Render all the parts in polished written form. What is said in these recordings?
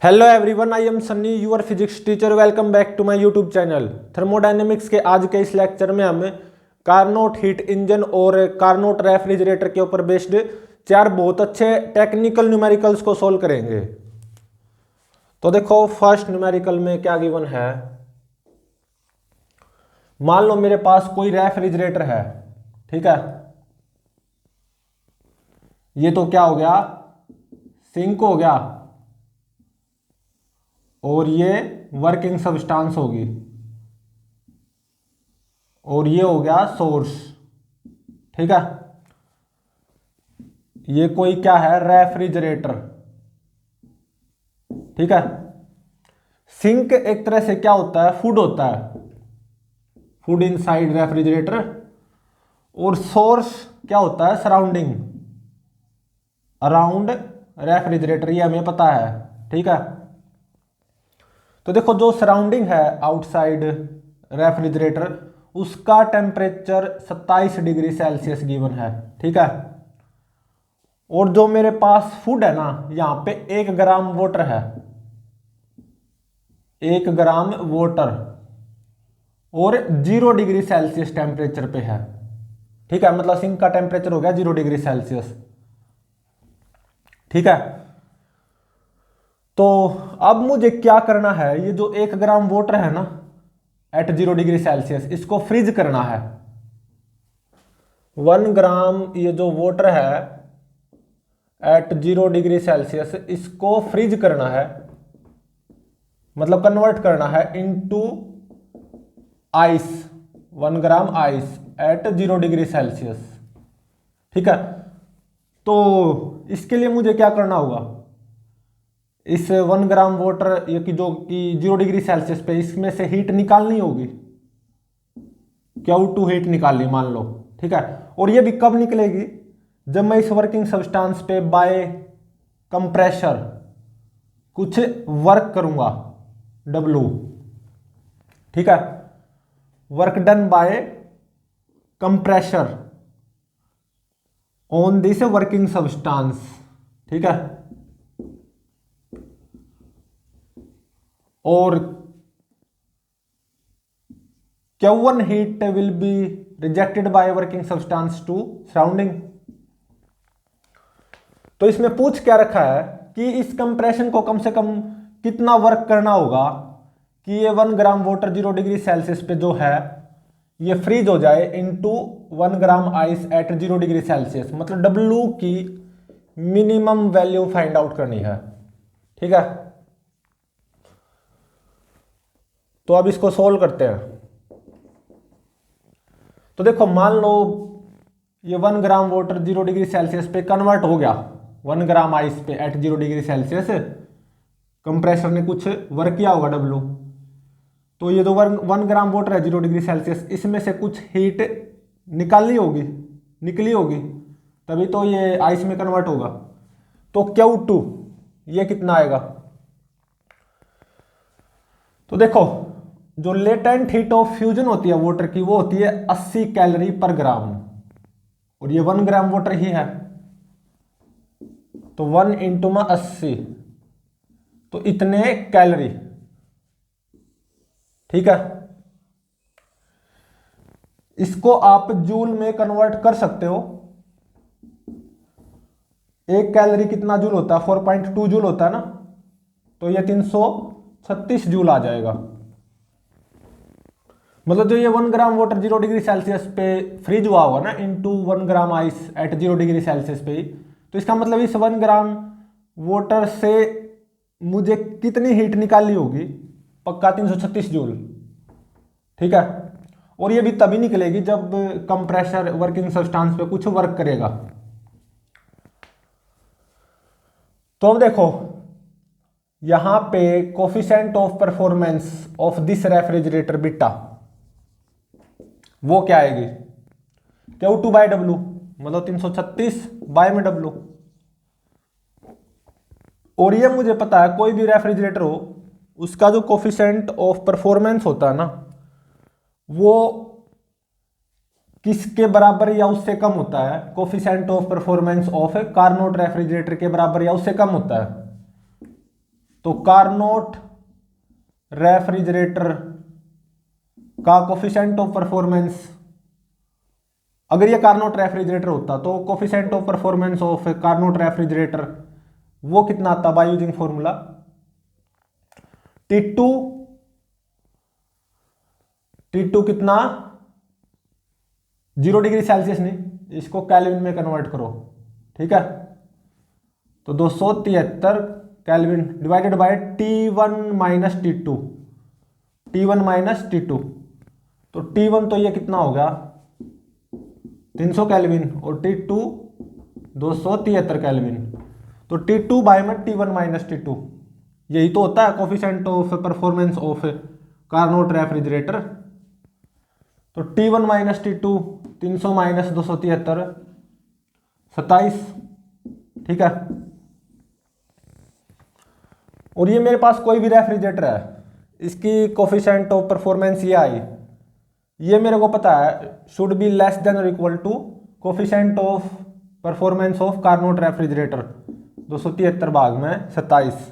Hello everyone, I am Sunny, your physics teacher. Welcome back to my YouTube channel. Thermodynamics के आज के इस lecture में हम कार्नोट हीट इंजन और कार्नोट रेफ्रिजरेटर के ऊपर बेस्ड चार बहुत अच्छे टेक्निकल न्यूमेरिकल्स को सोल्व करेंगे। तो देखो, फर्स्ट न्यूमेरिकल में क्या गिवन है। मान लो मेरे पास कोई रेफ्रिजरेटर है, ठीक है। ये तो क्या हो गया, सिंक हो गया, और ये वर्किंग सब्सटेंस होगी, और ये हो गया सोर्स, ठीक है। ये कोई क्या है, रेफ्रिजरेटर, ठीक है। सिंक एक तरह से क्या होता है, फूड होता है, फूड इनसाइड रेफ्रिजरेटर। और सोर्स क्या होता है, सराउंडिंग अराउंड रेफ्रिजरेटर, ये हमें पता है, ठीक है। तो देखो, जो सराउंडिंग है आउटसाइड रेफ्रिजरेटर, उसका टेम्परेचर 27 डिग्री सेल्सियस गिवन है, ठीक है। और जो मेरे पास फूड है ना, यहां पे 1 ग्राम वाटर है, 1 ग्राम वाटर, और 0 डिग्री सेल्सियस टेम्परेचर पे है, ठीक है। मतलब सिंक का टेम्परेचर हो गया 0 डिग्री सेल्सियस, ठीक है। तो अब मुझे क्या करना है, ये जो 1 ग्राम वाटर है ना एट 0 डिग्री सेल्सियस, इसको फ्रीज करना है। 1 ग्राम ये जो वाटर है एट 0 डिग्री सेल्सियस, इसको फ्रीज करना है, मतलब कन्वर्ट करना है into ice, 1 gram ice at 0 degree Celsius, ठीक है। तो इसके लिए मुझे क्या करना होगा, इस 1 ग्राम वाटर ये की जो कि 0 डिग्री सेल्सियस पे, इसमें से हीट निकालनी होगी, Q2 हीट निकालनी मान लो, ठीक है। और ये भी कब निकलेगी, जब मैं इस वर्किंग सब्सटेंस पे बाय कंप्रेशर कुछ वर्क करूंगा, W, ठीक है। Work done by compressor on this working substance, ठीक है। और Q1 heat will be rejected by working substance to surrounding। तो इसमें पूछ क्या रखा है कि इस कंप्रेशन को कम से कम कितना वर्क करना होगा कि ये 1 ग्राम वाटर 0 डिग्री सेल्सियस पे जो है ये फ्रीज हो जाए into 1 gram ice at 0 degree Celsius. मतलब W की मिनिमम वैल्यू फाइंड आउट करनी है, ठीक है। तो अब इसको सोल्व करते हैं। तो देखो, मान लो ये 1 ग्राम वाटर 0 डिग्री सेल्सियस पे कन्वर्ट हो गया 1 ग्राम आइस पे एट 0 डिग्री सेल्सियस, कंप्रेसर ने कुछ वर्क किया होगा W। तो ये जो 1 ग्राम वाटर है 0 डिग्री सेल्सियस, इसमें से कुछ हीट निकालनी होगी, निकली होगी, तभी तो ये आइस में कन्वर्ट होगा। तो Q2 ये कितना आएगा। तो देखो, जो लेटेंट हीट ऑफ फ्यूजन होती है वाटर की, वो होती है 80 कैलोरी पर ग्राम, और ये 1 ग्राम वाटर ही है, तो 1 इंटू में 80, तो इतने कैलोरी, ठीक है। इसको आप जूल में कन्वर्ट कर सकते हो। 1 कैलोरी कितना जूल होता है, 4.2 जूल होता है ना, तो ये 336 जूल आ जाएगा। मतलब जो ये 1 ग्राम वाटर 0 डिग्री सेल्सियस पे फ्रीज हुआ होगा ना into 1 gram ice at 0 degree Celsius पे, तो इसका मतलब इस 1 ग्राम वाटर से मुझे कितनी हीट निकालनी होगी, पक्का 336 जूल, ठीक है। और ये भी तभी निकलेगी जब कंप्रेसर वर्किंग सब्सटेंस पे कुछ वर्क करेगा। तो अब देखो, यहां पे coefficient of performance of this refrigerator beta, वो क्या आएगी, Q2 बाय W, मतलब 336 बाय में W। और ये मुझे पता है कोई भी रेफ्रिजरेटर हो, उसका जो कोफिशिएंट ऑफ परफॉर्मेंस होता है ना, वो किसके बराबर या उससे कम होता है, coefficient of performance of Carnot refrigerator के बराबर या उससे कम होता है। तो कार्नोट रेफ्रिजरेटर का कोफिशिएंट ऑफ परफॉर्मेंस, अगर ये कार्नोट रेफ्रिजरेटर होता तो coefficient of performance of Carnot refrigerator वो कितना आता बाय यूजिंग फॉर्मूला T2 कितना 0 डिग्री सेल्सियस, नहीं इसको केल्विन में कन्वर्ट करो, ठीक है। तो 273 kelvin divided by T1 minus T2, T1 minus T2, तो T1 तो ये कितना हो गया 300 केल्विन और T2 273 केल्विन, तो T2 बाय में T1 माइनस T2, यही तो होता है coefficient of performance of Carnot refrigerator. तो T1 माइनस T2 300 माइनस 273 27, ठीक है। और ये मेरे पास कोई भी रेफ्रिजरेटर है, इसकी कोफिशिएंट ऑफ परफॉर्मेंस ये आई, ये मेरे को पता है शुड बी लेस देन और equal to coefficient of performance of Carnot refrigerator 273 भाग में 27,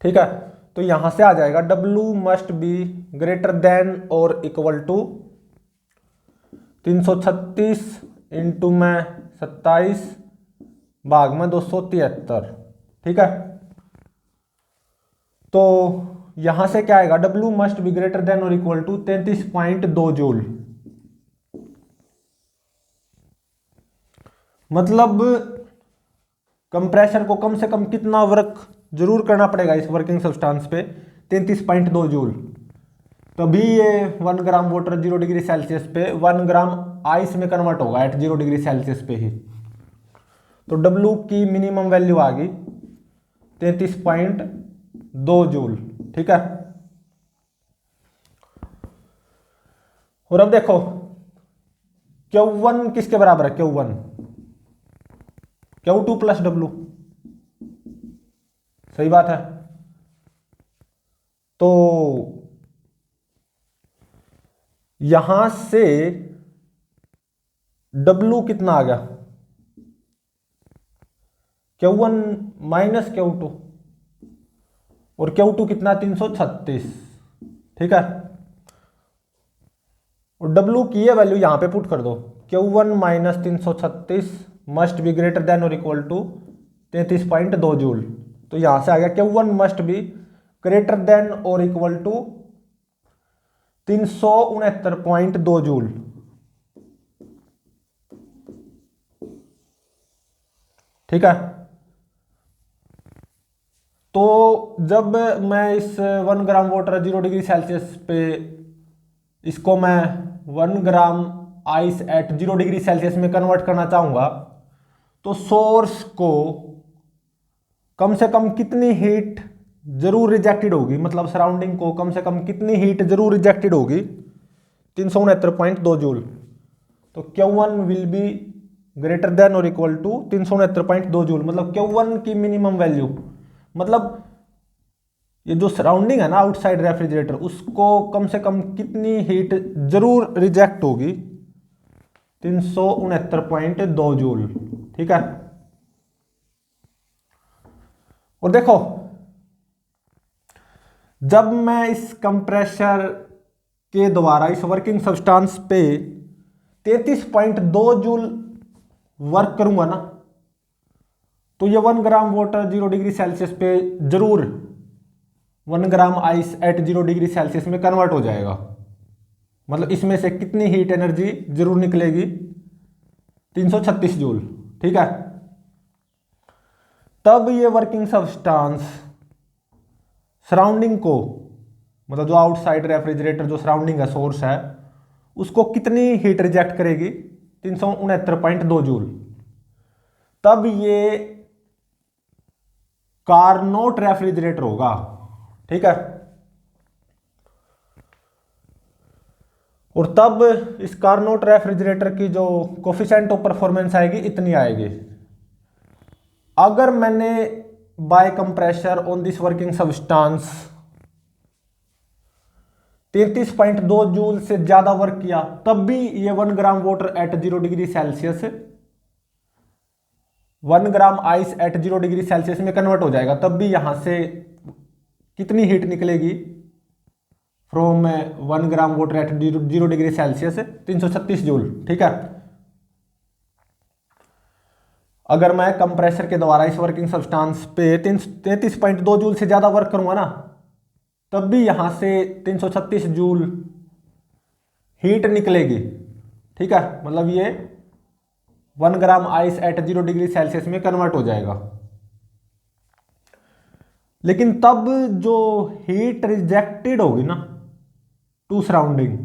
ठीक है। तो यहां से आ जाएगा W must be greater than और इक्वल टू 336 इंटू में 27 भाग में 273, ठीक है। तो यहां से क्या आएगा W must be greater than और इक्वल टू 33.2 जूल, मतलब कंप्रेसर को कम से कम कितना वर्क जरूर करना पड़ेगा इस वर्किंग सब्सटेंस पे 33.2 जूल, तभी ये 1 ग्राम वाटर 0 डिग्री सेल्सियस पे 1 ग्राम आइस में कन्वर्ट होगा एट 0 डिग्री सेल्सियस पे ही। तो W की मिनिमम वैल्यू आ गई 33.2 जूल, ठीक है। और अब देखो Q1 किसके बराबर है, Q1 Q2 प्लस W, सही बात है। तो यहां से W कितना आ गया Q1 माइनस Q2, और Q2 कितना 336, ठीक है। और W की ये वैल्यू यहां पे पुट कर दो, Q1 minus 336 must be greater than और इक्वल टू 33.2 जूल, तो यहां से आ गया Q1 must be greater than और इक्वल टू 369.2 जूल, ठीक है। तो जब मैं इस 1 ग्राम वाटर 0 डिग्री सेल्सियस पे इसको मैं 1 gram ice at 0 degree Celsius में कन्वर्ट करना चाहूंगा, तो सोर्स को कम से कम कितनी हीट जरूर रिजेक्टेड होगी, मतलब सराउंडिंग को कम से कम कितनी हीट जरूर रिजेक्टेड होगी 369.2 जूल। तो Q1 will be greater than और इक्वल टू 369.2 जूल, मतलब Q1 की मिनिमम वैल्यू, मतलब ये जो सराउंडिंग है ना आउटसाइड रेफ्रिजरेटर, उसको कम से कम कितनी हीट जरूर रिजेक्ट होगी 369.2 जूल, ठीक है। और देखो जब मैं इस कंप्रेसर के द्वारा इस वर्किंग सब्सटेंस पे 33.2 जूल वर्क करूंगा ना, तो ये 1 ग्राम वाटर 0 डिग्री सेल्सियस पे जरूर 1 gram ice at 0 degree Celsius में कन्वर्ट हो जाएगा, मतलब इसमें से कितनी हीट एनर्जी जरूर निकलेगी 336 जूल, ठीक है। तब ये वर्किंग सब्सटेंस सराउंडिंग को, मतलब जो आउटसाइड रेफ्रिजरेटर जो सराउंडिंग है सोर्स है, उसको कितनी हीट रिजेक्ट करेगी 369.2 जूल, तब ये कार्नोट रेफ्रिजरेटर होगा, ठीक है। और तब इस कार्नोट रेफ्रिजरेटर की जो कोफिशिएंट ऑफ परफॉर्मेंस आएगी इतनी आएगी। अगर मैंने by compressor on this working substance 33.2 joule से ज्यादा वर्क किया, तब भी ये 1 gram water at 0 degree Celsius 1 gram ice at 0 degree Celsius में कन्वर्ट हो जाएगा, तब भी यहां से कितनी हीट निकलेगी from 1 gram water at 0 degree Celsius? 336 joule. ठीक है। अगर मैं कंप्रेसर के द्वारा इस वर्किंग सब्सटेंस पे 33.2 जूल से ज्यादा वर्क करूंगा ना, तब भी यहां से 336 जूल हीट निकलेगी। ठीक है, मतलब ये 1 gram ice at 0 degree Celsius में कन्वर्ट हो जाएगा। लेकिन तब जो हीट रिजेक्टेड होगी ना टू सराउंडिंग,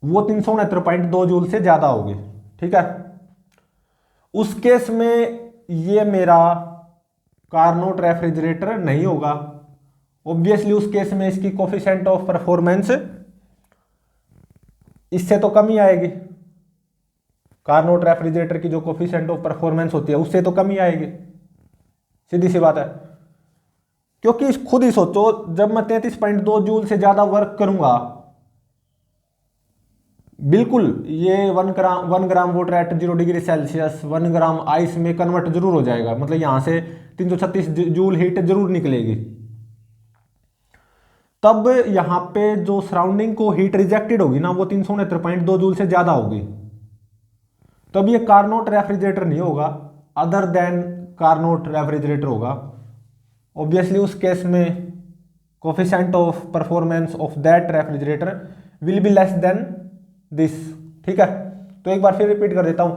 वो 369.2 जूल से ज्यादा होगी। ठीक है, उस केस में ये मेरा कार्नोट रेफ्रिजरेटर नहीं होगा। ऑब्वियसली उस केस में इसकी कोफिशिएंट ऑफ परफॉर्मेंस इससे तो कम ही आएगी। कार्नोट रेफ्रिजरेटर की जो कोफिशिएंट ऑफ परफॉर्मेंस होती है उससे तो कम ही आएगी, सीधी सी बात है। क्योंकि खुद ही सोचो, जब मैं 33.2 जूल से ज्यादा वर्क करूंगा, बिल्कुल ये 1 gram water at 0 degree Celsius 1 gram ice में कन्वर्ट जरूर हो जाएगा। मतलब यहां से 336 जूल हीट जरूर निकलेगी। तब यहां पे जो सराउंडिंग को हीट रिजेक्टेड होगी ना, वो 369.2 जूल से ज्यादा होगी। तब ये कार्नोट रेफ्रिजरेटर नहीं होगा, अदर देन कार्नोट रेफ्रिजरेटर होगा। ऑब्वियसली उस केस में coefficient of performance of that refrigerator will be less then this. ठीक है, तो एक बार फिर रिपीट कर देता हूं।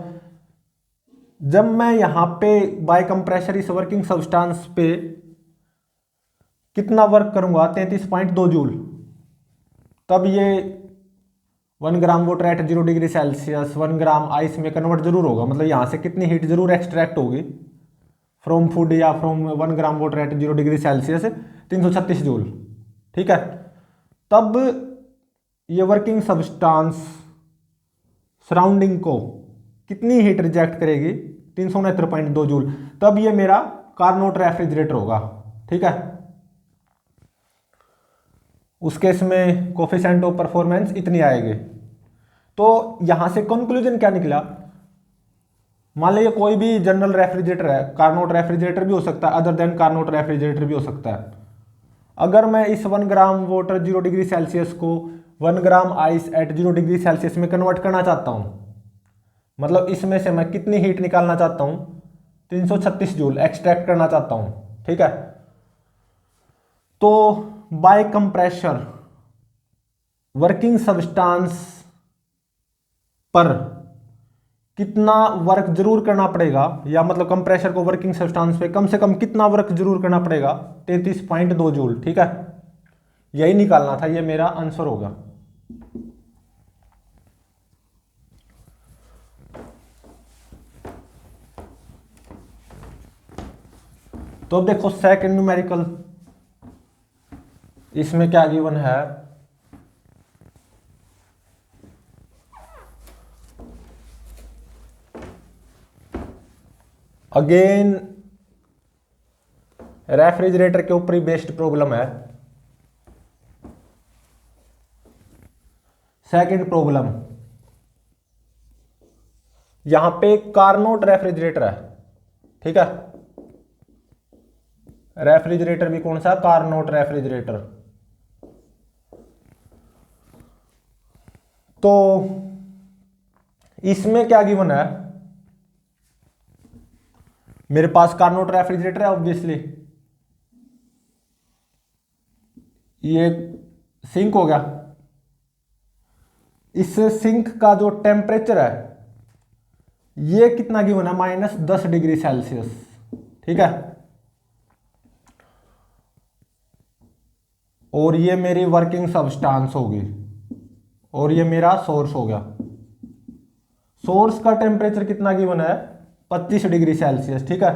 जब मैं यहां पे बाय कंप्रेशर इस वर्किंग सब्सटेंस पे कितना वर्क करूंगा, 33.2 जूल, तब ये 1 gram water at 0 degree Celsius 1 gram ice में कन्वर्ट जरूर होगा। मतलब यहां से कितनी हीट जरूर एक्सट्रैक्ट होगी फ्रॉम फूड या from 1 gram water at 0 degree Celsius 336 joule. ठीक है, तब ये वर्किंग सब्सटेंस सराउंडिंग को कितनी हीट रिजेक्ट करेगी, 369.2 जूल। तब ये मेरा कार्नोट रेफ्रिजरेटर होगा। ठीक है, उस केस में कोफिशिएंट ऑफ परफॉर्मेंस इतनी आएगी। तो यहां से कंक्लूजन क्या निकला? मान लीजिए कोई भी जनरल रेफ्रिजरेटर है, कार्नोट रेफ्रिजरेटर भी हो सकता है, अदर देन कार्नोट रेफ्रिजरेटर भी हो सकता है। अगर मैं इस 1 ग्राम वाटर 0 डिग्री सेल्सियस को 1 gram ice at 0 degree Celsius में कन्वर्ट करना चाहता हूं, मतलब इसमें से मैं कितनी हीट निकालना चाहता हूं, 336 जूल एक्सट्रैक्ट करना चाहता हूं। ठीक है, तो बाय कंप्रेशर वर्किंग सब्सटेंस पर कितना वर्क जरूर करना पड़ेगा, या मतलब कंप्रेशर को वर्किंग सब्सटेंस पे कम से कम कितना वर्क जरूर करना पड़ेगा, 33.2 जूल। ठीक है, यही निकालना था, ये मेरा आंसर होगा। तो अब देखो सेकंड न्यूमेरिकल, इसमें क्या गिवन है, अगेन रेफ्रिजरेटर के ऊपर ही बेस्ड प्रॉब्लम है। सेकंड प्रॉब्लम, यहां पे कार्नोट रेफ्रिजरेटर है। ठीक है, रेफ्रिजरेटर भी कौन सा, कार्नोट रेफ्रिजरेटर। तो इसमें क्या गिवन है, मेरे पास कार्नोट रेफ्रिजरेटर है, ऑब्वियसली ये सिंक हो गया। इस सिंक का जो टेम्परेचर है ये कितना गिवन है, -10 डिग्री सेल्सियस। ठीक है, और ये मेरी वर्किंग सब्सटेंस होगी, और ये मेरा सोर्स हो गया। सोर्स का टेम्परेचर कितना गिवन है, 25 डिग्री सेल्सियस। ठीक है,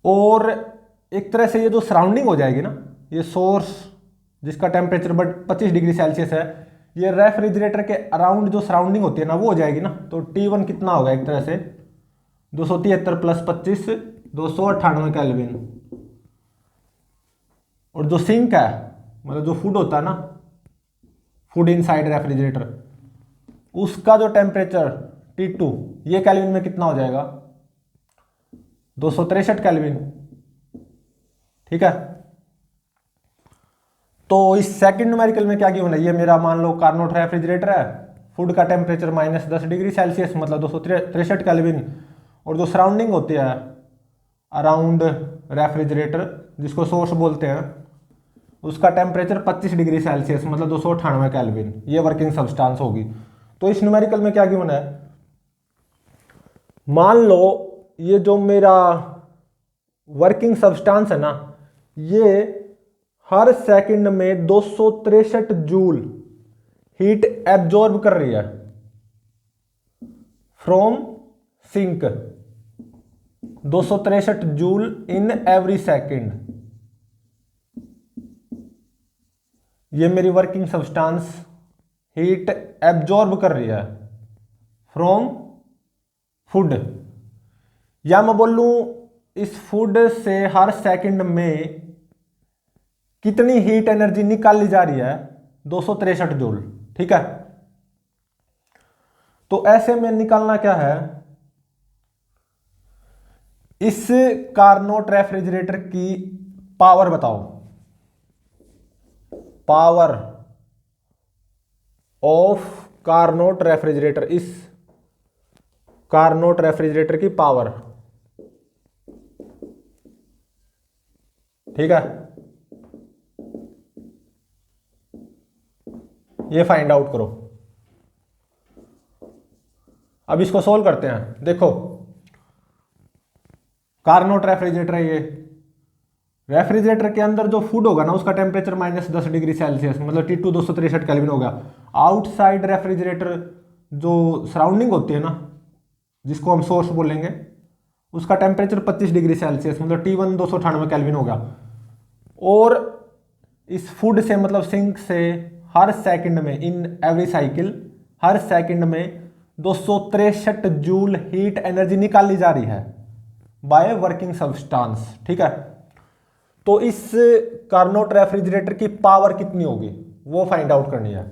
और एक तरह से ये जो सराउंडिंग हो जाएगी ना, ये सोर्स जिसका टेम्परेचर 25 डिग्री सेल्सियस है, ये रेफ्रिजरेटर के अराउंड जो सराउंडिंग होती है ना, वो हो जाएगी ना। तो T1 कितना होगा, एक तरह से 273 + 25 298 केल्विन। और जो सिंक है, मतलब जो फूड होता है ना, फूड इनसाइड रेफ्रिजरेटर, उसका जो टेम्परेचर T2 ये केल्विन में कितना हो जाएगा, 263 केल्विन। ठीक है, तो इस सेकंड न्यूमेरिकल में क्या गिवन है, ये मेरा मान लो कार्नोट रेफ्रिजरेटर है, फूड का टेम्परेचर -10 डिग्री सेल्सियस मतलब 263 केल्विन, और जो सराउंडिंग होती है अराउंड रेफ्रिजरेटर जिसको सोर्स बोलते हैं, उसका टेम्परेचर 25 डिग्री सेल्सियस मतलब 298 केल्विन, ये वर्किंग सब्सटेंस होगी। तो इस न्यूमेरिकल में क्या गिवन है, मान लो ये जो मेरा वर्किंग सब्सटेंस है ना, ये हर सेकंड में 263 जूल हीट एब्जॉर्ब कर रही है from sink, 263 joule in every second. ये मेरी वर्किंग सब्सटेंस हीट एब्जॉर्ब कर रही है फ्रॉम फूड, या मैं बोल लूं इस फूड से हर सेकंड में कितनी हीट एनर्जी निकाली जा रही है, 263 जूल। ठीक है, तो ऐसे में निकालना क्या है, इस कार्नोट रेफ्रिजरेटर की पावर बताओ, पावर ऑफ कार्नोट रेफ्रिजरेटर, इस कार्नोट रेफ्रिजरेटर की पावर। ठीक है, ये फाइंड आउट करो। अब इसको सोल्व करते हैं। देखो कार्नोट रेफ्रिजरेटर है, ये रेफ्रिजरेटर के अंदर जो फूड होगा ना उसका टेम्परेचर -10 डिग्री सेल्सियस मतलब T2 263 केल्विन होगा। आउटसाइड रेफ्रिजरेटर जो सराउंडिंग होती है ना, जिसको हम सोर्स बोलेंगे, उसका टेम्परेचर 25 डिग्री सेल्सियस मतलब T1 298 केल्विन होगा। और इस फूड से मतलब सिंक से हर सेकंड में, in every cycle, her second में 263 जूल हीट एनर्जी निकाली जा रही है बाय वर्किंग सब्सटेंस। ठीक है, तो इस कार्नोट रेफ्रिजरेटर की पावर कितनी होगी वो फाइंड आउट करनी है।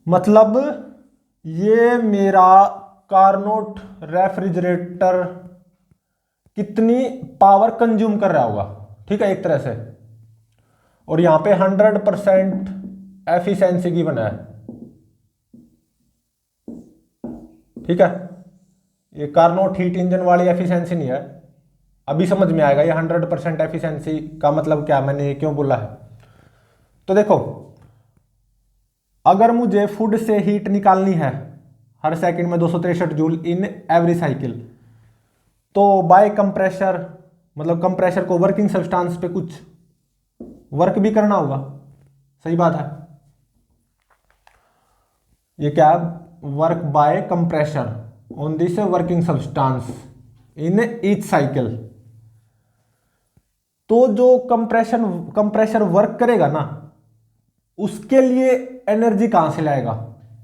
मतलब ये मेरा कार्नोट रेफ्रिजरेटर कितनी पावर कंज्यूम कर रहा होगा। ठीक है, एक तरह से, और यहां पे 100% एफिशिएंसी की बना है। ठीक है, ये कार्नोट हीट इंजन वाली एफिशिएंसी नहीं है, अभी समझ में आएगा ये 100% एफिशिएंसी का मतलब क्या, मैंने ये क्यों बोला है। तो देखो, अगर मुझे फूड से हीट निकालनी है हर सेकंड में 263 जूल इन एवरी साइकिल, तो बाय कंप्रेशर मतलब कंप्रेशर को वर्किंग सब्सटेंस पे कुछ वर्क भी करना होगा। सही बात है, ये क्या, work by compressor on this working substance in each cycle. तो जो कंप्रेशर वर्क करेगा ना, उसके लिए एनर्जी कहां से लाएगा,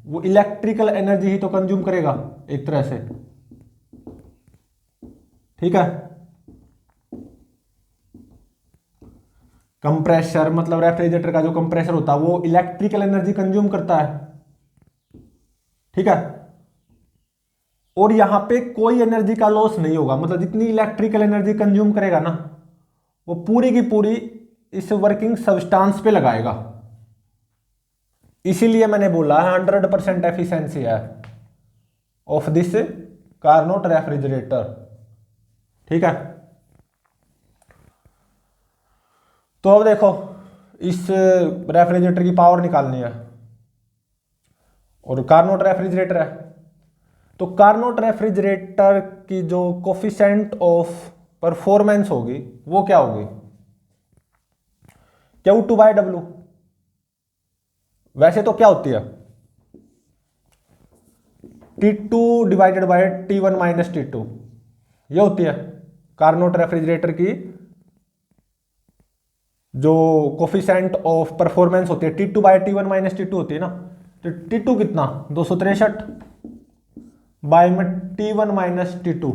वो इलेक्ट्रिकल एनर्जी ही तो कंज्यूम करेगा एक तरह से। ठीक है, कंप्रेशर मतलब रेफ्रिजरेटर का जो कंप्रेसर होता है वो इलेक्ट्रिकल एनर्जी कंज्यूम करता है। ठीक है, और यहां पे कोई एनर्जी का लॉस नहीं होगा, मतलब जितनी इलेक्ट्रिकल एनर्जी कंज्यूम करेगा ना वो पूरी की पूरी इस वर्किंग सब्सटेंस पे लगाएगा। इसीलिए मैंने बोला है 100% एफिशिएंसी है ऑफ दिस कार्नोट रेफ्रिजरेटर। ठीक है, तो अब देखो इस रेफ्रिजरेटर की पावर निकालनी है, और कार्नोट रेफ्रिजरेटर है, तो कार्नोट रेफ्रिजरेटर की जो कोफिशिएंट ऑफ परफॉर्मेंस होगी वो क्या होगी, Q2/W। वैसे तो क्या होती है, T2 divided by T1 minus T2, ये होती है कार्नोट रेफ्रिजरेटर की जो कोफिशिएंट ऑफ परफॉर्मेंस होती है। T2/T1 माइनस T2 होती है ना, तो T2 कितना 263 बाय में T1 माइनस T2,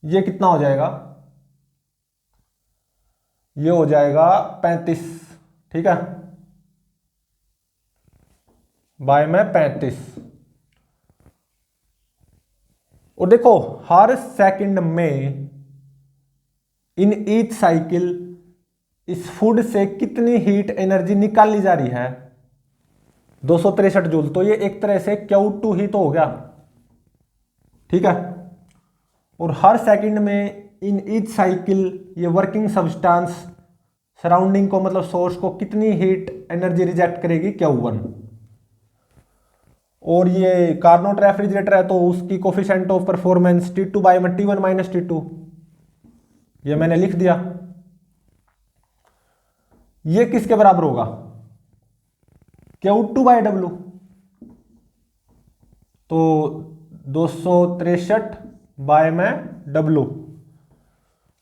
ये कितना हो जाएगा, ये हो जाएगा 35। ठीक है, बाय में 35। और देखो हर सेकंड में इन ईच साइकिल इस फूड से कितनी हीट एनर्जी निकाली जा रही है, 263 जूल। तो ये एक तरह से Q2 ही तो हो गया, ठीक है। और हर सेकंड में इन ईच साइकिल ये वर्किंग सब्सटेंस सराउंडिंग को मतलब सोर्स को कितनी हीट एनर्जी रिजेक्ट करेगी, Q1। और ये कार्नोट रेफ्रिजरेटर है तो उसकी coefficient of performance T2 bye में T1 माइनस T2, ये मैंने लिख दिया। ये किसके बराबर होगा, Q2 बाय W। तो 263 बाय में W,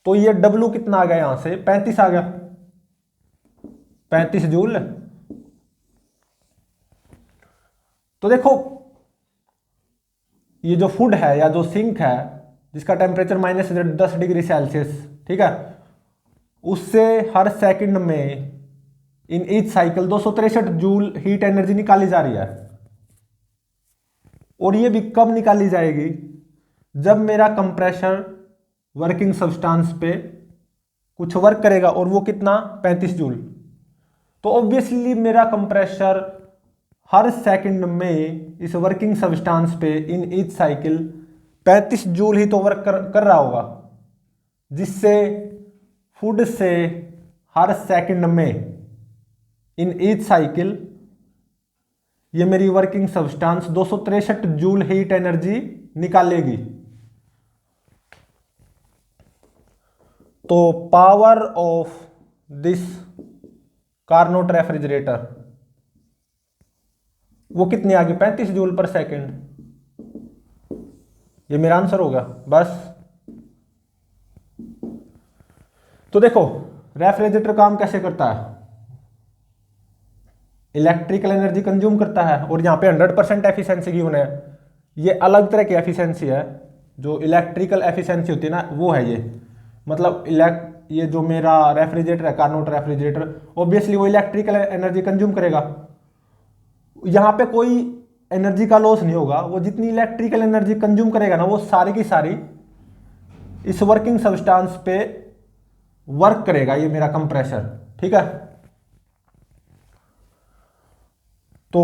तो ये W कितना आ गया, यहां से 35 आ गया, 35 जूल। तो देखो ये जो फूड है या जो सिंक है जिसका टेम्परेचर -10 डिग्री सेल्सियस, ठीक है, उससे हर सेकंड में इन each cycle 263 joule heat energy निकाली जा रही है। और ये भी कब निकाली जाएगी, जब मेरा कंप्रेसर वर्किंग सब्सटेंस पे कुछ वर्क करेगा, और वो कितना 35 जूल। तो ऑब्वियसली मेरा कंप्रेसर हर सेकंड में इस वर्किंग सब्सटेंस पे इन ईच साइकिल 35 जूल ही तो वर्क कर रहा होगा, जिससे फूड से हर सेकंड में इन ईच साइकिल ये मेरी working substance 263 joule heat energy निकालेगी। तो power of this Carnot refrigerator वो कितनी आ गई, 35 जूल पर सेकंड। ये मेरा आंसर होगा बस। तो देखो रेफ्रिजरेटर काम कैसे करता है, इलेक्ट्रिकल एनर्जी कंज्यूम करता है, और यहाँ पे 100% एफिशिएंसी गिवन है। ये अलग तरह की एफिशिएंसी है, जो इलेक्ट्रिकल एफिशिएंसी होती है ना वो है ये। मतलब ये जो मेरा रेफ्रिजरेटर है कार्नोट रेफ्रिजरेटर, ऑब्वियसली वो इलेक्ट्रिकल एनर्जी कंज्यूम करेगा। यहाँ पे कोई एनर्जी का लॉस नहीं होगा, वो जितनी इलेक्ट्रिकल एनर्जी कंज्यूम करेगा ना वो सारी की सारी इस वर्किंग सब्सटेंस पे वर्क करेगा, ये मेरा कंप्रेसर, ठीक है। तो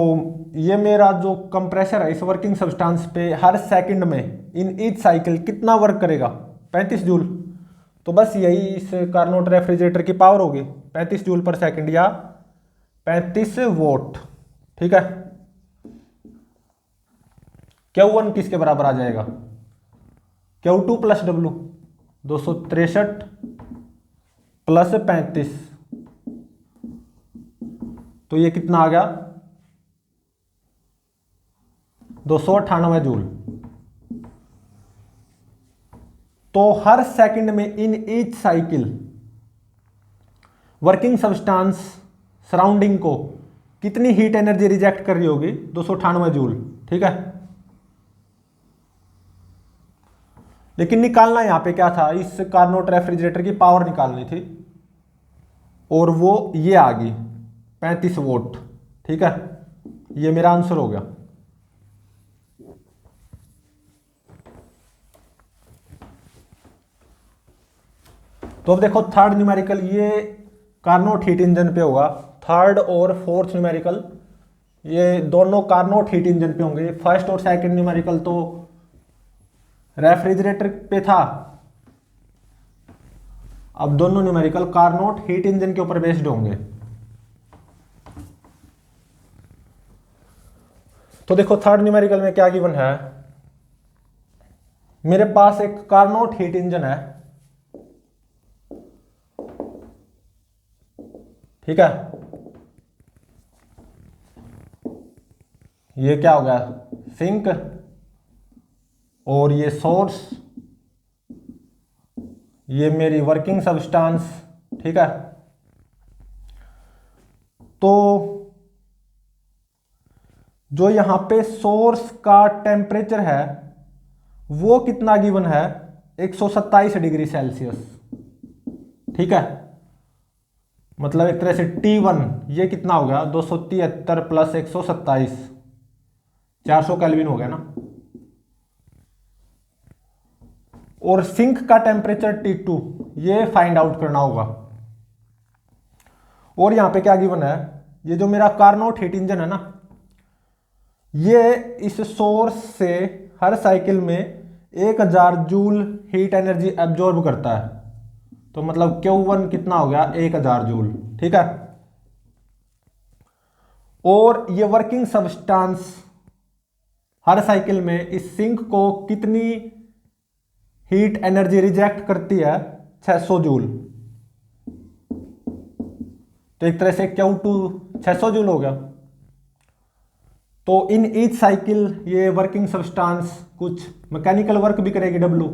ये मेरा जो कंप्रेसर है इस वर्किंग सब्सटेंस पे हर सेकंड में इन ईच साइकिल कितना वर्क करेगा, 35 जूल। तो बस यही इस कार्नोट रेफ्रिजरेटर की पावर होगी, 35 जूल पर सेकंड या 35 वोट, ठीक है। Q1 किसके बराबर आ जाएगा, Q2 प्लस W, 263 प्लस 35, तो ये कितना आ गया 298 जूल। तो हर सेकंड में इन each cycle working substance surrounding को कितनी हीट एनर्जी रिजेक्ट कर रही होगी, 298 जूल, ठीक है। लेकिन निकालना यहां पे क्या था, इस कार्नोट रेफ्रिजरेटर की पावर निकालनी थी, और वो ये आ गई 35 वोट, ठीक है। ये मेरा आंसर हो गया। तो अब देखो थर्ड न्यूमेरिकल, ये कार्नोट हीट इंजन पे होगा। थर्ड और फोर्थ न्यूमेरिकल ये दोनों कार्नोट हीट इंजन पे होंगे। फर्स्ट और सेकंड न्यूमेरिकल तो रेफ्रिजरेटर पे था, अब दोनों न्यूमेरिकल कार्नोट हीट इंजन के ऊपर बेस्ड होंगे। तो देखो थर्ड न्यूमेरिकल में क्या गिवन है, मेरे पास एक कार्नोट हीट इंजन है, ठीक है। ये क्या हो गया सिंक, और ये सोर्स, ये मेरी वर्किंग सब्सटेंस, ठीक है। तो जो यहां पे सोर्स का टेम्परेचर है वो कितना गिवन है, 127 डिग्री सेल्सियस, ठीक है। मतलब एक तरह से T1 ये कितना हो गया 273 प्लस 127, 400 केल्विन हो गया ना। और सिंक का टेम्परेचर T2 ये फाइंड आउट करना होगा। और यहां पे क्या गिवन है, ये जो मेरा कार्नोट हीट इंजन है ना, ये इस सोर्स से हर साइकिल में 1000 जूल हीट एनर्जी एब्जॉर्ब करता है। तो मतलब Q1 कितना हो गया, 1000 जूल। ठीक है। और ये वर्किंग सब्सटेंस हर साइकिल में इस सिंक को कितनी हीट एनर्जी रिजेक्ट करती है, 600 जूल। तो एक तरह से Q2 600 जूल हो गया। तो इन ईच साइकिल ये वर्किंग सब्सटेंस कुछ मैकेनिकल वर्क भी करेगी W,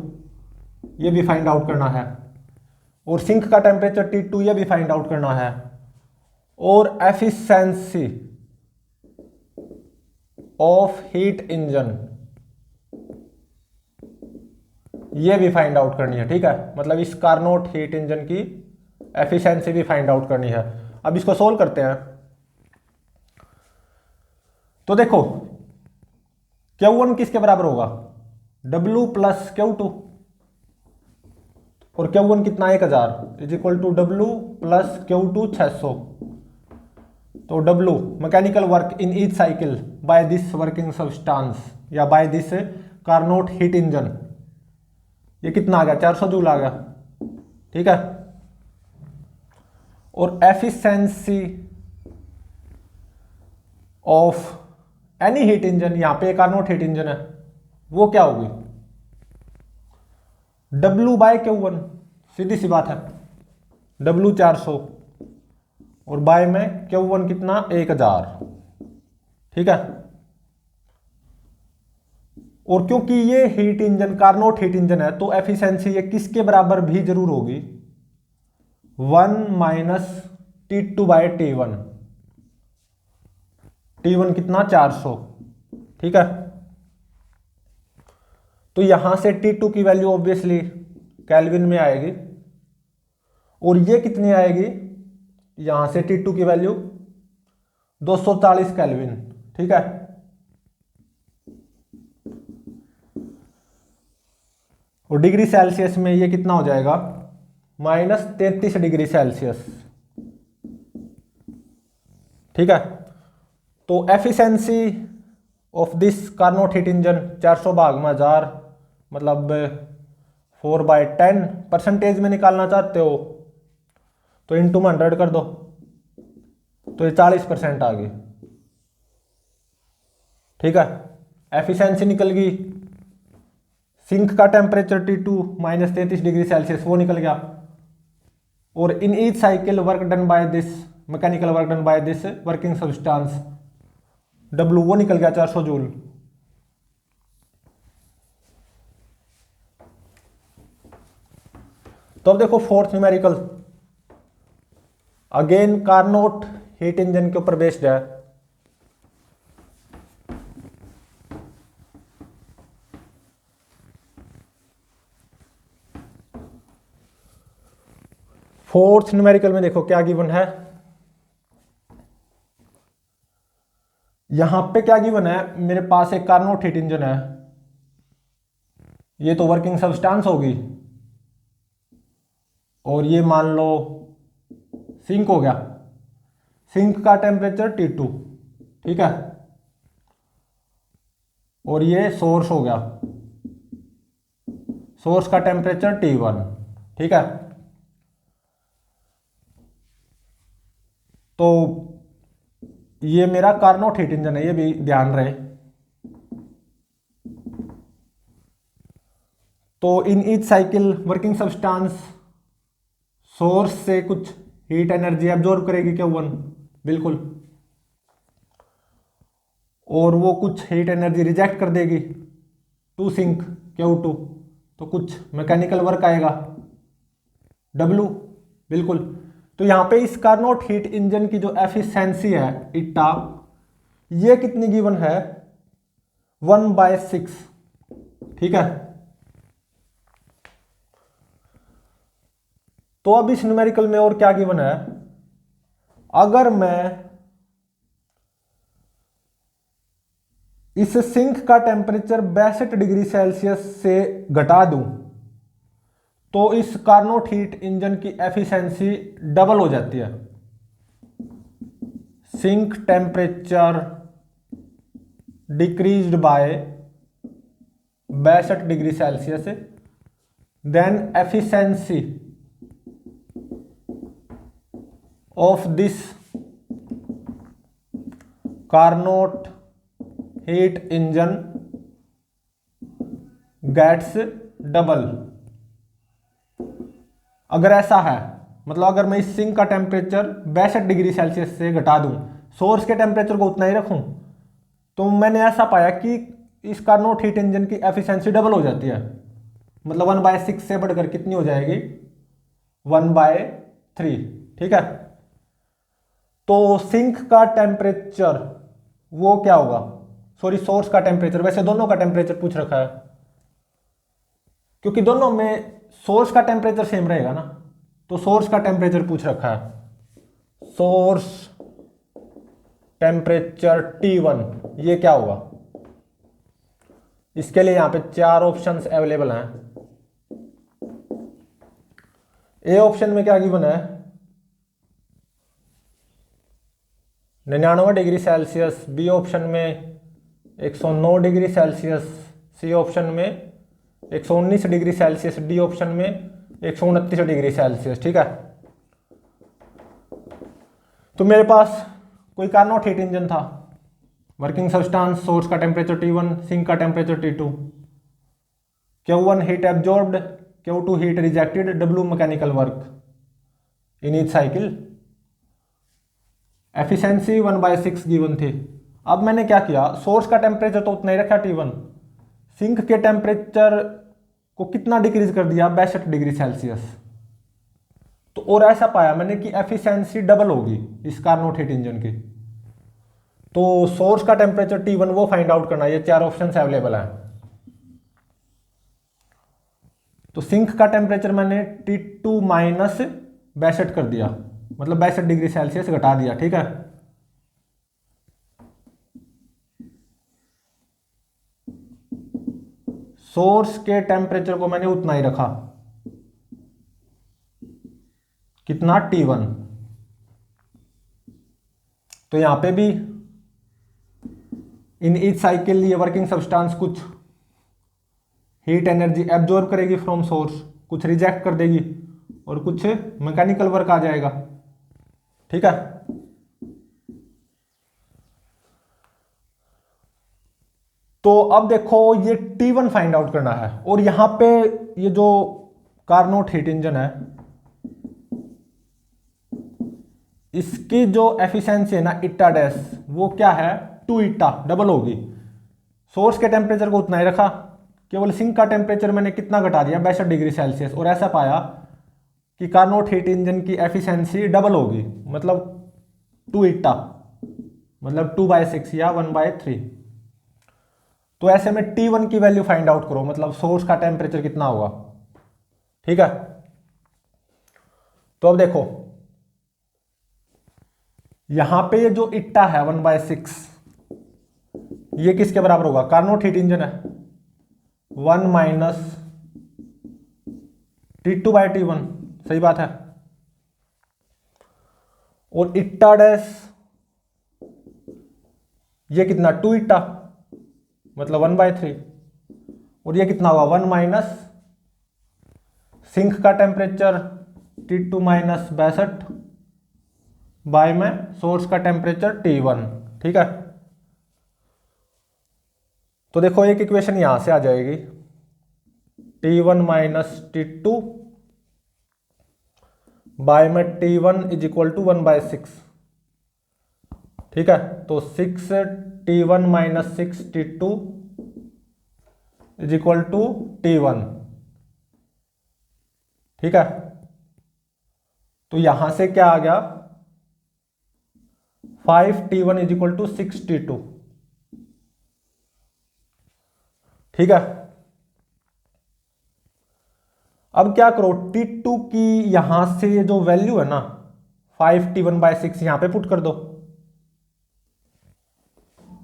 ये भी फाइंड आउट करना है। और सिंक का टेम्परेचर T2 ये भी फाइंड आउट करना है। और एफिशिएंसी ऑफ हीट इंजन ये भी फाइंड आउट करनी है। ठीक है, मतलब इस कार्नोट हीट इंजन की एफिशिएंसी भी फाइंड आउट करनी है। अब इसको सोल्व करते हैं। तो देखो Q1 किसके बराबर होगा, W प्लस Q2। और Q1 कितना, 1000 is equal to W plus Q2 600। तो W mechanical work in each cycle by this working substance या by this Carnot heat engine, ये कितना आ गया, 400 जूल आ गया। ठीक है। और efficiency of any heat engine, यहां पे कार्नोट हीट इंजन है, वो क्या होगी, W बाय Q1, सीधी सी बात है। W 400 और बाय में Q1 कितना, 1000। ठीक है। और क्योंकि ये heat engine Carnot heat engine है, तो एफिशिएंसी ये किसके बराबर भी जरूर होगी, 1 minus T2 bye T1। T1 कितना, 400। ठीक है। तो यहां से T2 की वैल्यू ऑब्वियसली केल्विन में आएगी। और ये कितनी आएगी, यहां से T2 की वैल्यू 240 केल्विन। ठीक है। और डिग्री सेल्सियस में ये कितना हो जाएगा, माइनस 33 डिग्री सेल्सियस। ठीक है। तो efficiency of this Carnot heat engine 400 भाग में 1000, मतलब 4/10 परसेंटेज में निकालना चाहते हो तो इंटू में 100 कर दो, तो ये 40% आ गई। ठीक है। एफिशिएंसी निकल गई, सिंक का temperature T2 minus 33 degree Celsius वो निकल गया। और इन each cycle work done by this mechanical work done by this working substance W वो निकल गया 400 जूल। तो अब देखो fourth numerical, again Carnot heat engine के ऊपर बेस्ड है। फोर्थ न्यूमेरिकल में देखो क्या गिवन है, यहां पे क्या गिवन है, मेरे पास एक कार्नोट हीट इंजन है, ये तो वर्किंग सब्सटेंस होगी, और ये मान लो सिंक हो गया। सिंक का टेम्परेचर T2। ठीक है। और ये सोर्स हो गया, सोर्स का टेम्परेचर T1। ठीक है। तो ये मेरा कार्नोट हीट इंजन है, ये भी ध्यान रहे। तो इन each cycle working substance source से कुछ हीट एनर्जी एब्जॉर्ब करेगी Q1, बिल्कुल, और वो कुछ हीट एनर्जी रिजेक्ट कर देगी टू सिंक Q2, तो कुछ मैकेनिकल वर्क आएगा W, बिल्कुल। तो यहां पे इस कार्नोट हीट इंजन की जो एफिशिएंसी है इटा, ये कितनी गिवन है, 1/6। ठीक है। तो अब इस न्यूमेरिकल में और क्या गिवन है, अगर मैं इस सिंक का टेम्परेचर 62 डिग्री सेल्सियस से घटा दूं तो इस कार्नोट हीट इंजन की एफिशिएंसी डबल हो जाती है। Sink temperature decreased by 62 degree Celsius, then efficiency of this Carnot heat engine gets double. अगर ऐसा है, मतलब अगर मैं इस सिंक का टेम्परेचर 62 डिग्री सेल्सियस से घटा दूं, सोर्स के टेम्परेचर को उतना ही रखूं, तो मैंने ऐसा पाया कि इस कार्नोट हीट इंजन की एफिशिएंसी डबल हो जाती है। मतलब 1/6 से बढ़कर कितनी हो जाएगी, 1/3। ठीक है, तो सिंक का टेम्परेचर वो क्या होगा, सॉरी सोर्स का टेम्परेचर, वैसे दोनों का टेम्परेचर पूछ रखा है क्योंकि दोनों में सोर्स का टेम्परेचर सेम रहेगा ना, तो सोर्स का टेम्परेचर पूछ रखा है। सोर्स टेम्परेचर T1 ये क्या होगा, इसके लिए यहां पे 4 ऑप्शंस अवेलेबल हैं। ए ऑप्शन में क्या गिवन है, 99 डिग्री सेल्सियस, बी ऑप्शन में 109 डिग्री सेल्सियस, सी ऑप्शन में 119 डिग्री सेल्सियस, डी ऑप्शन में 129 डिग्री सेल्सियस। ठीक है, तो मेरे पास कोई कार्नोट हीट इंजन था, वर्किंग सब्सटेंस, सोर्स का टेम्परेचर T1, सिंक का temperature T2, Q1 heat absorbed, Q2 heat rejected, W mechanical work in each cycle, efficiency 1/6 given थी। अब मैंने क्या किया, सोर्स का टेम्परेचर तो उतना ही रखा T1, सिंक के टेम्परेचर को कितना डिक्रीज कर दिया, 62 डिग्री सेल्सियस। तो और ऐसा पाया मैंने कि एफिशिएंसी डबल होगी इस कार्नोट हीट इंजन की। तो सोर्स का टेम्परेचर T1 वो फाइंड आउट करना, ये 4 ऑप्शंस अवेलेबल है। तो सिंक का टेम्परेचर मैंने T2 माइनस 62 कर दिया, मतलब 62 डिग्री सेल्सियस घटा दिया। ठीक है, सोर्स के टेम्परेचर को मैंने उतना ही रखा, कितना, T1। तो यहां पे भी इन ईच साइकिल ये वर्किंग सब्सटेंस कुछ हीट एनर्जी एब्जॉर्ब करेगी फ्रॉम सोर्स, कुछ रिजेक्ट कर देगी और कुछ मैकेनिकल वर्क आ जाएगा। ठीक है, तो अब देखो ये T1 फाइंड आउट करना है, और यहां पे ये जो कार्नोट हीट इंजन है इसकी जो एफिशिएंसी है ना इटा डैश, वो क्या है, 2 इटा डबल होगी। सोर्स के टेम्परेचर को उतना ही रखा, केवल सिंक का टेम्परेचर मैंने कितना घटा दिया, 62 डिग्री सेल्सियस, और ऐसा पाया कि कार्नोट हीट इंजन की एफिशिएंसी डबल होगी, मतलब 2 इटा, मतलब 2/6 या 1/3। तो ऐसे में T1 की वैल्यू फाइंड आउट करो, मतलब सोर्स का टेम्परेचर कितना होगा। ठीक है, तो अब देखो यहां पे ये जो इट्टा है 1/6, ये किसके बराबर होगा, कार्नोट हीट इंजन है, 1 माइनस T2/T1, सही बात है। और इट्टा डैश ये कितना, 2 इट्टा, मतलब 1/3, और ये कितना होगा, 1 माइनस सिंक का टेम्परेचर T2 माइनस 62 बाय में सोर्स का टेम्परेचर T1। ठीक है, तो देखो एक इक्वेशन यहां से आ जाएगी, T1 माइनस T2 बाय में T1 इज इक्वल टू 1/6। ठीक है, तो 6T1 minus 6T2 is equal to T1। ठीक है, तो यहां से क्या आ गया, 5T1 is equal to 6T2। ठीक है, अब क्या करो, T2 की यहां से जो वैल्यू है ना 5T1/6 यहां पे पुट कर दो,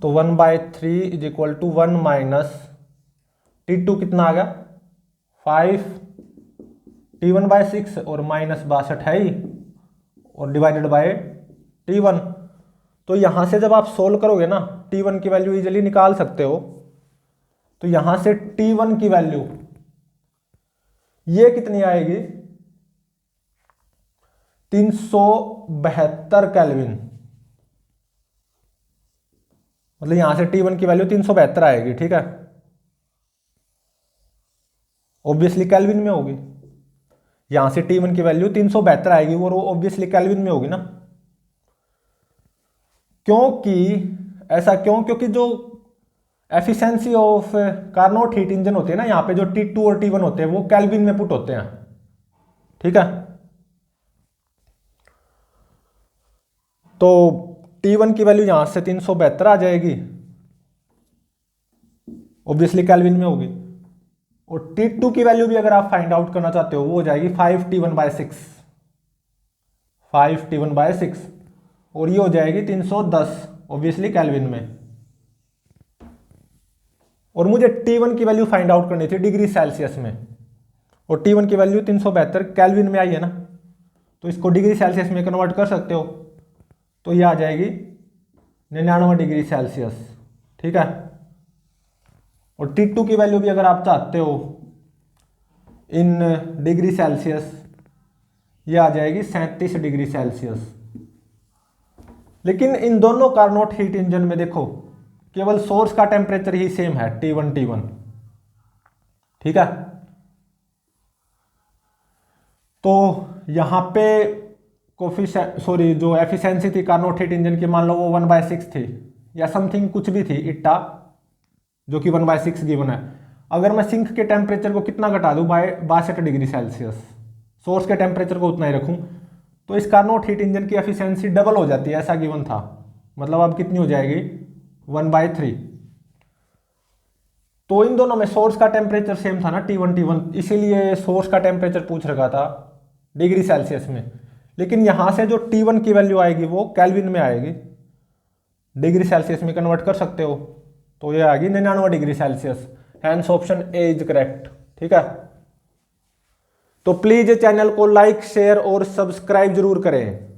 तो 1/3 is equal to 1 minus T2 कितना आ गया 5, T1/6 और माइनस 62 है ही, और डिवाइडेड बाय T1। तो यहां से जब आप सोल्व करोगे ना T1 की वैल्यू इजीली निकाल सकते हो। तो यहां से T1 की वैल्यू ये कितनी आएगी 372 केल्विन, मतलब यहां से T1 की वैल्यू 372 आएगी, ठीक है। ऑब्वियसली केल्विन में होगी, यहां से T1 की वैल्यू 372 आएगी और वो ऑब्वियसली केल्विन में होगी ना। क्योंकि ऐसा क्यों, क्योंकि जो efficiency of Carnot heat engine होते हैं ना, यहाँ पे जो T2 और T1 होते हैं वो केल्विन में पुट होते हैं, ठीक है। तो T1 की वैल्यू यहां से 372 आ जाएगी, ऑब्वियसली केल्विन में होगी। और T2 की वैल्यू भी अगर आप फाइंड आउट करना चाहते हो वो हो जाएगी 5T1/6, 5T1/6, और ये हो जाएगी 310, ऑब्वियसली केल्विन में। और मुझे T1 की वैल्यू फाइंड आउट करनी थी डिग्री सेल्सियस में, और T1 की वैल्यू 372 केल्विन में आई है ना, तो इसको डिग्री सेल्सियस में कन्वर्ट कर सकते हो, तो ये आ जाएगी 99 डिग्री सेल्सियस, ठीक है। और T2 की वैल्यू भी अगर आप चाहते हो इन डिग्री सेल्सियस, ये आ जाएगी 37 डिग्री सेल्सियस। लेकिन इन दोनों कार्नोट हीट इंजन में देखो केवल सोर्स का टेम्परेचर ही सेम है T1, ठीक है। तो यहां पे जो एफिशिएंसी थी कार्नोट हीट इंजन की, मान लो वो 1/6 थी या समथिंग कुछ भी थी इट्टा, जो कि 1/6 गिवन है। अगर मैं सिंक के टेम्परेचर को कितना घटा दूं 62 डिग्री सेल्सियस, सोर्स के टेम्परेचर को उतना ही रखूं, तो इस कार्नोट हीट इंजन की एफिशिएंसी डबल हो जाती है, ऐसा गिवन था। मतलब अब कितनी हो जाएगी 1/3। तो इन दोनों में सोर्स का टेम्परेचर सेम था ना T1, इसीलिए सोर्स का टेम्परेचर पूछ रखा था डिग्री सेल्सियस में। लेकिन यहां से जो T1 की वैल्यू आएगी वो केल्विन में आएगी, डिग्री सेल्सियस में कन्वर्ट कर सकते हो, तो ये आएगी 99 degree Celsius. Hence option A is correct, ठीक है। तो प्लीज चैनल को लाइक शेयर और सब्सक्राइब जरूर करें।